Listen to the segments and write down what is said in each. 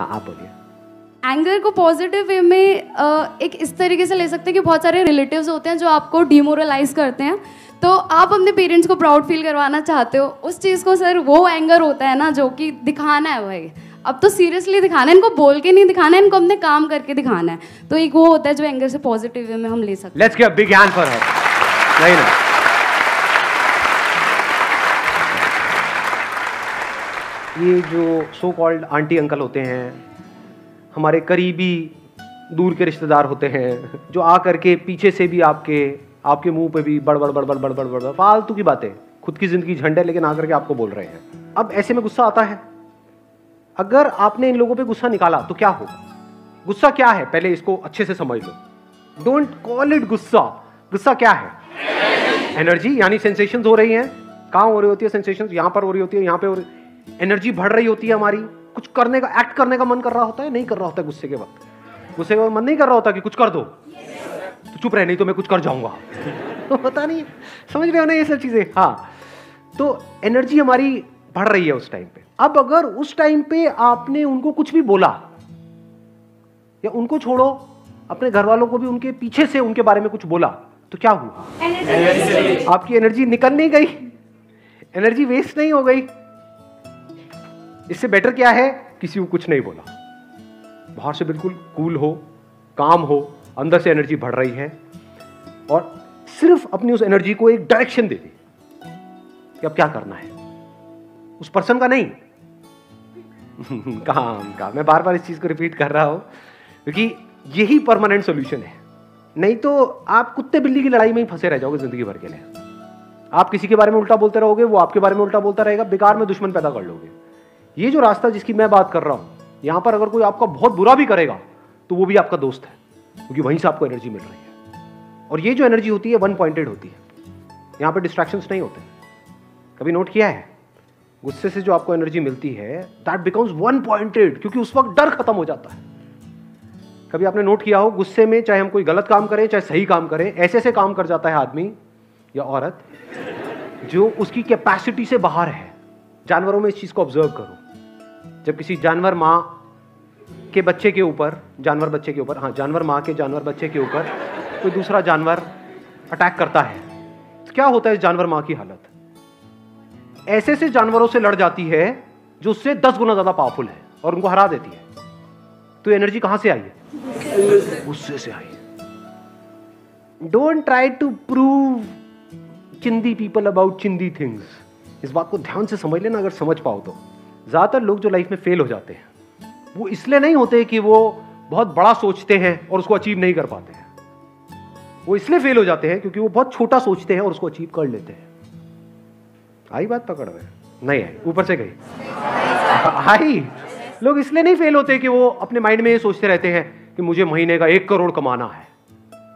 हाँ आप बोलिए। एंगर को पॉजिटिव वे में एक इस तरीके से ले सकते हैं कि बहुत सारे रिलेटिव्स होते हैं जो आपको डिमोरलाइज करते हैं, तो आप अपने पेरेंट्स को प्राउड फील करवाना चाहते हो, उस चीज़ को सर वो एंगर होता है ना जो कि दिखाना है भाई, अब तो सीरियसली दिखाना है, इनको बोल के नहीं दिखाना है, इनको अपने काम करके दिखाना है, तो एक वो होता है जो एंगर से पॉजिटिव वे में हम ले सकते हैं। Let's give a big hand for हर। नहीं ना, ये जो सो कॉल्ड आंटी अंकल होते हैं, हमारे करीबी दूर के रिश्तेदार होते हैं, जो आ करके पीछे से भी आपके मुंह पे भी बड़ फालतू की बातें, खुद की जिंदगी झंड है लेकिन आकर के आपको बोल रहे हैं। अब ऐसे में गुस्सा आता है। अगर आपने इन लोगों पे गुस्सा निकाला तो क्या होगा? गुस्सा क्या है पहले इसको अच्छे से समझ लो। डोंट कॉल इट गुस्सा। गुस्सा क्या है? एनर्जी, यानी सेंसेशंस हो रही हैं। कहां हो रही होती है सेंसेशंस? यहां पर हो रही होती है, यहां पे हो रही, एनर्जी बढ़ रही होती है हमारी, कुछ करने का, एक्ट करने का मन कर रहा होता है, नहीं कर रहा होता है गुस्से के वक्त। गुस्से के वक्त मन नहीं कर रहा होता कि कुछ कर दो, तो चुप रहे नहीं तो मैं कुछ कर जाऊंगा। पता नहीं, समझ रहे हो ना ये सब चीजें? हाँ, तो एनर्जी हमारी बढ़ रही है उस टाइम पे। अब अगर उस टाइम पे आपने उनको कुछ भी बोला, या उनको छोड़ो अपने घर वालों को भी उनके पीछे से उनके बारे में कुछ बोला, तो क्या हुआ? आपकी एनर्जी निकल नहीं गई, एनर्जी वेस्ट नहीं हो गई। इससे बेटर क्या है? किसी को कुछ नहीं बोला, बाहर से बिल्कुल कूल हो, काम हो, अंदर से एनर्जी बढ़ रही है, और सिर्फ अपनी उस एनर्जी को एक डायरेक्शन दे दी कि अब क्या करना है। उस पर्सन का नहीं, काम का। मैं बार बार इस चीज को रिपीट कर रहा हूं क्योंकि यही परमानेंट सॉल्यूशन है। नहीं तो आप कुत्ते बिल्ली की लड़ाई में ही फंसे रह जाओगे जिंदगी भर के लिए। आप किसी के बारे में उल्टा बोलते रहोगे, वो आपके बारे में उल्टा बोलता रहेगा, बेकार में दुश्मन पैदा कर लोगे। ये जो रास्ता जिसकी मैं बात कर रहा हूं, यहां पर अगर कोई आपका बहुत बुरा भी करेगा तो वो भी आपका दोस्त है, क्योंकि वहीं से आपको एनर्जी मिल रही है। और ये जो एनर्जी होती है वन पॉइंटेड होती है, यहां पर डिस्ट्रैक्शंस नहीं होते। कभी नोट किया है? गुस्से से जो आपको एनर्जी मिलती है दैट बिकम्स वन पॉइंटेड, क्योंकि उस वक्त डर खत्म हो जाता है। कभी आपने नोट किया हो, गुस्से में चाहे हम कोई गलत काम करें चाहे सही काम करें, ऐसे ऐसे काम कर जाता है आदमी या औरत जो उसकी कैपेसिटी से बाहर है। जानवरों में इस चीज को ऑब्जर्व करो। जब किसी जानवर माँ के बच्चे के ऊपर, जानवर बच्चे के ऊपर, हाँ, जानवर माँ के जानवर बच्चे के ऊपर कोई दूसरा जानवर अटैक करता है, तो क्या होता है इस जानवर माँ की हालत? ऐसे से जानवरों से लड़ जाती है जो उससे 10 गुना ज्यादा पावरफुल है और उनको हरा देती है। तो एनर्जी कहां से आई है? गुस्से से आई है। डोंट ट्राई टू प्रूव चिंदी पीपल अबाउट चिंदी थिंग्स। इस बात को ध्यान से समझ लेना, अगर समझ पाओ तो। ज्यादातर लोग जो लाइफ में फेल हो जाते हैं वो इसलिए नहीं होते कि वो बहुत बड़ा सोचते हैं और उसको अचीव नहीं कर पाते हैं। वो इसलिए फेल हो जाते हैं क्योंकि वो बहुत छोटा सोचते हैं और उसको अचीव कर लेते हैं। आई बात पकड़ में? नहीं आई, ऊपर से गई। आई। लोग इसलिए नहीं फेल होते कि वो अपने माइंड में ये सोचते रहते हैं कि मुझे महीने का 1 करोड़ कमाना है।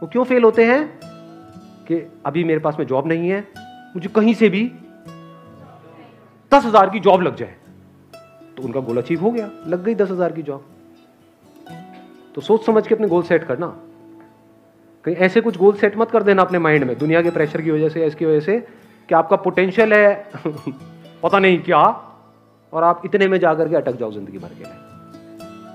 वो क्यों फेल होते हैं? कि अभी मेरे पास में जॉब नहीं है, मुझे कहीं से भी 10,000 की जॉब लग जाए, तो उनका गोल अचीव हो गया, लग गई 10,000 की जॉब। तो सोच समझ के अपने गोल सेट करना। कहीं ऐसे कुछ गोल सेट मत कर देना अपने माइंड में दुनिया के प्रेशर की वजह से, इसकी वजह से कि आपका पोटेंशियल है पता नहीं क्या, और आप इतने में जाकर के अटक जाओ जिंदगी भर के लिए।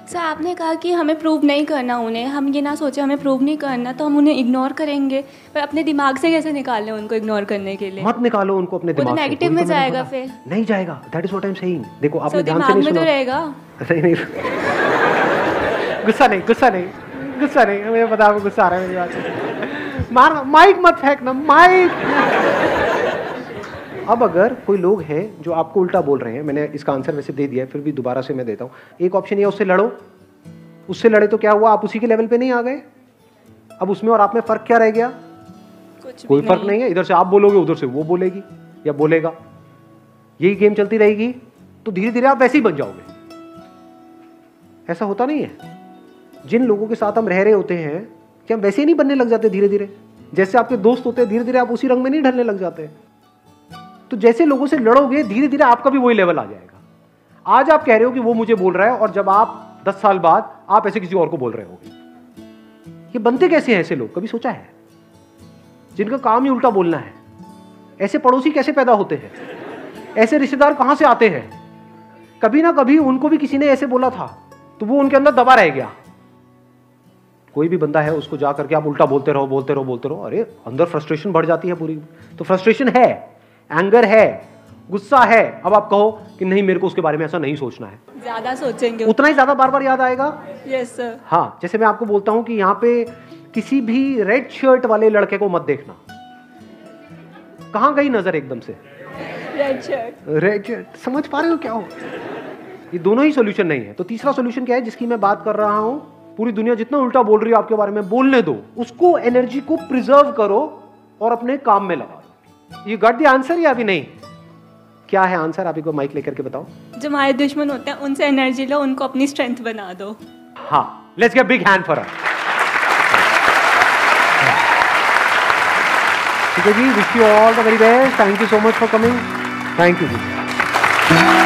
सर आपने कहा कि हमें प्रूव नहीं करना उन्हें, हम ये ना सोचे हमें प्रूव नहीं करना तो हम उन्हें इग्नोर करेंगे, पर अपने दिमाग से कैसे निकाल लें उनको इग्नोर करने के लिए? मत निकालो उनको अपने दिमाग से। नेगेटिव में जाएगा, फिर नहीं जाएगा। That is what I am saying. देखो आपने ध्यान से दिमाग नहीं में सुना। तो रहेगा। नहीं, गुस्सा नहीं, गुस्सा नहीं, गुस्सा नहीं, मुझे पता है गुस्सा आ रहा है मेरी बात से। मार, माइक मत फेंकना, माइक। अब अगर कोई लोग हैं जो आपको उल्टा बोल रहे हैं, मैंने इसका आंसर वैसे दे दिया है, फिर भी दोबारा से मैं देता हूं। एक ऑप्शन ये, उससे लड़ो। उससे लड़े तो क्या हुआ? आप उसी के लेवल पे नहीं आ गए। अब उसमें और आप में फर्क क्या रह गया? कोई फर्क नहीं है। इधर से आप बोलोगे, उधर से वो बोलेगी या बोलेगा, यही गेम चलती रहेगी, तो धीरे धीरे आप वैसे ही बन जाओगे। ऐसा होता नहीं है? जिन लोगों के साथ हम रह रहे होते हैं, क्या हम वैसे ही नहीं बनने लग जाते धीरे धीरे? जैसे आपके दोस्त होते हैं, धीरे धीरे आप उसी रंग में नहीं ढलने लग जाते? तो जैसे लोगों से लड़ोगे, धीरे धीरे आपका भी वही लेवल आ जाएगा। आज आप कह रहे हो कि वो मुझे बोल रहा है, और जब आप 10 साल बाद आप ऐसे किसी और को बोल रहे होगे। ये बनते कैसे हैं ऐसे लोग? कभी सोचा है? जिनका काम ही उल्टा बोलना है। ऐसे पड़ोसी कैसे पैदा होते हैं? ऐसे रिश्तेदार कहां से आते हैं? कभी ना कभी उनको भी किसी ने ऐसे बोला था तो वो उनके अंदर दबा रह गया। कोई भी बंदा है उसको जा करके आप उल्टा बोलते रहो बोलते रहो बोलते रहो, अरे अंदर फ्रस्ट्रेशन बढ़ जाती है पूरी। तो फ्रस्ट्रेशन है, एंगर है, गुस्सा है, अब आप कहो कि नहीं मेरे को उसके बारे में ऐसा नहीं सोचना है, ज्यादा सोचेंगे उतना ही ज्यादा बार बार याद आएगा। Yes sir. हाँ, जैसे मैं आपको बोलता हूं कि यहाँ पे किसी भी रेड शर्ट वाले लड़के को मत देखना। कहां गई नजर एकदम से? Red shirt. रेड शर्ट, समझ पा रहे हो क्या हो? ये दोनों ही सोल्यूशन नहीं है। तो तीसरा सोल्यूशन क्या है जिसकी मैं बात कर रहा हूं? पूरी दुनिया जितना उल्टा बोल रही है आपके बारे में, बोलने दो, उसको एनर्जी को प्रिजर्व करो और अपने काम में लगा दो। यू गॉट द आंसर या अभी नहीं? क्या है आंसर? आप को माइक लेकर के बताओ। जो हमारे दुश्मन होते हैं उनसे एनर्जी लो, उनको अपनी स्ट्रेंथ बना दो। हाँ, let's get big hand for her. ठीक है जी, wish you all the very best. Thank you so much for coming. Thank you ji.